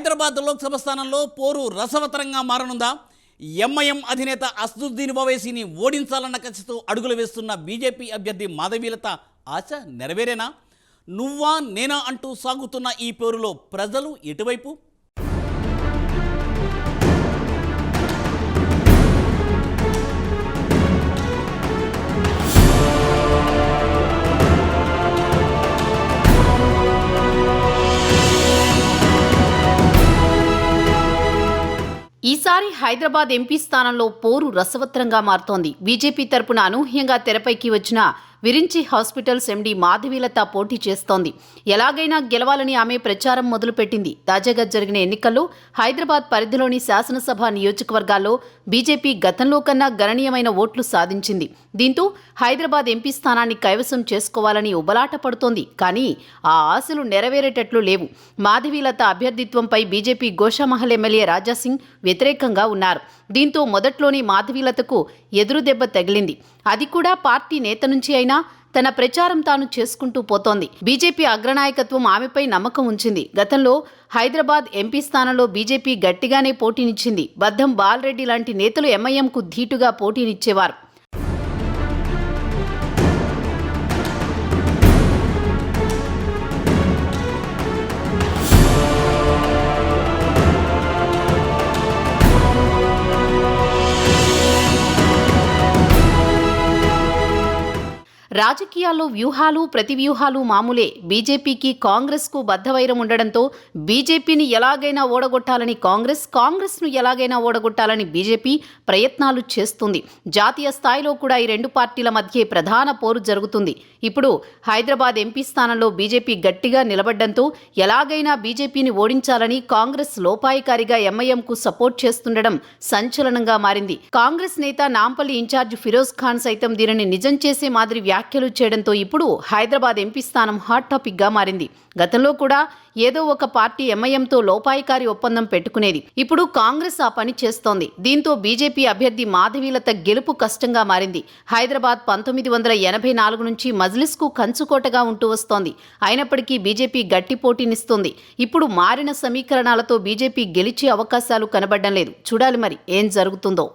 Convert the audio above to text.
హైదరాబాద్ లోక్సభ స్థానంలో పోరు రసవతరంగా మారనుందా? ఎంఐఎం అధినేత అసదుద్దీన్ ఓవైసీని ఓడించాలన్న కసితో అడుగులు వేస్తున్న బీజేపీ అభ్యర్థి మాధవీలత ఆశ నెరవేరేనా? నువ్వా నేనా అంటూ సాగుతున్న ఈ పోరులో ప్రజలు ఎటువైపు? ఈసారి హైదరాబాద్ ఎంపీ స్థానంలో పోరు రసవత్రంగా మారుతోంది. బీజేపీ తరపున అనూహ్యంగా తెరపైకి వచ్చిన విరించి హాస్పిటల్స్ ఎండీ మాధవీలత పోటీ చేస్తోంది. ఎలాగైనా గెలవాలని ఆమె ప్రచారం మొదలుపెట్టింది. తాజాగా జరిగిన ఎన్నికల్లో హైదరాబాద్ పరిధిలోని శాసనసభ నియోజకవర్గాల్లో బీజేపీ గతంలో కన్నా గణనీయమైన ఓట్లు సాధించింది. దీంతో హైదరాబాద్ ఎంపీ స్థానాన్ని కైవసం చేసుకోవాలని ఉబలాట పడుతోంది. కానీ ఆ ఆశలు నెరవేరేటట్లు లేవు. మాధవీలత అభ్యర్థిత్వంపై బీజేపీ గోషామహల్ ఎమ్మెల్యే రాజాసింగ్ వ్యతిరేకంగా ఉన్నారు. దీంతో మొదట్లోనే మాధవీలతకు ఎదురుదెబ్బ తగిలింది. అది కూడా పార్టీ నేత నుంచి అయినా తన ప్రచారం తాను చేసుకుంటూ పోతోంది. బీజేపీ అగ్రనాయకత్వం ఆమెపై నమ్మకం ఉంచింది. గతంలో హైదరాబాద్ ఎంపీ స్థానంలో బీజేపీ గట్టిగానే పోటీనిచ్చింది. బద్దం బాలరెడ్డి లాంటి నేతలు ఎంఐఎంకు ధీటుగా పోటీనిచ్చేవారు. రాజకీయాల్లో వ్యూహాలు ప్రతివ్యూహాలు మామూలే. బీజేపీకి కాంగ్రెస్కు బద్ధవైరం ఉండడంతో బీజేపీని ఎలాగైనా ఓడగొట్టాలని కాంగ్రెస్ను ఎలాగైనా ఓడగొట్టాలని బీజేపీ ప్రయత్నాలు చేస్తుంది. జాతీయ స్థాయిలో కూడా ఈ రెండు పార్టీల మధ్య ప్రధాన పోరు జరుగుతుంది. ఇప్పుడు హైదరాబాద్ ఎంపీ స్థానంలో బీజేపీ గట్టిగా నిలబడ్డంతో ఎలాగైనా బీజేపీని ఓడించాలని కాంగ్రెస్ లోపాయికారిగా ఎంఐఎంకు సపోర్ట్ చేస్తుండడం సంచలనంగా మారింది. కాంగ్రెస్ నేత నాంపల్లి ఇన్ఛార్జ్ ఫిరోజ్ ఖాన్ సైతం దీనిని నిజం చేసే మాదిరి వ్యాఖ్యలు చేయడంతో ఇప్పుడు హైదరాబాద్ ఎంపీ స్థానం హాట్ టాపిక్ గా మారింది. గతంలో కూడా ఏదో ఒక పార్టీ ఎంఐఎంతో లోపాయికారి ఒప్పందం పెట్టుకునేది. ఇప్పుడు కాంగ్రెస్ ఆ పని చేస్తోంది. దీంతో బీజేపీ అభ్యర్థి మాధవీలత గెలుపు కష్టంగా మారింది. హైదరాబాద్ 1984 నుంచి మజ్లిస్కు కంచుకోటగా ఉంటూ వస్తోంది. అయినప్పటికీ బీజేపీ గట్టి పోటీనిస్తుంది. ఇప్పుడు మారిన సమీకరణాలతో బీజేపీ గెలిచే అవకాశాలు కనబడడం లేదు. చూడాలి మరి ఏం జరుగుతుందో.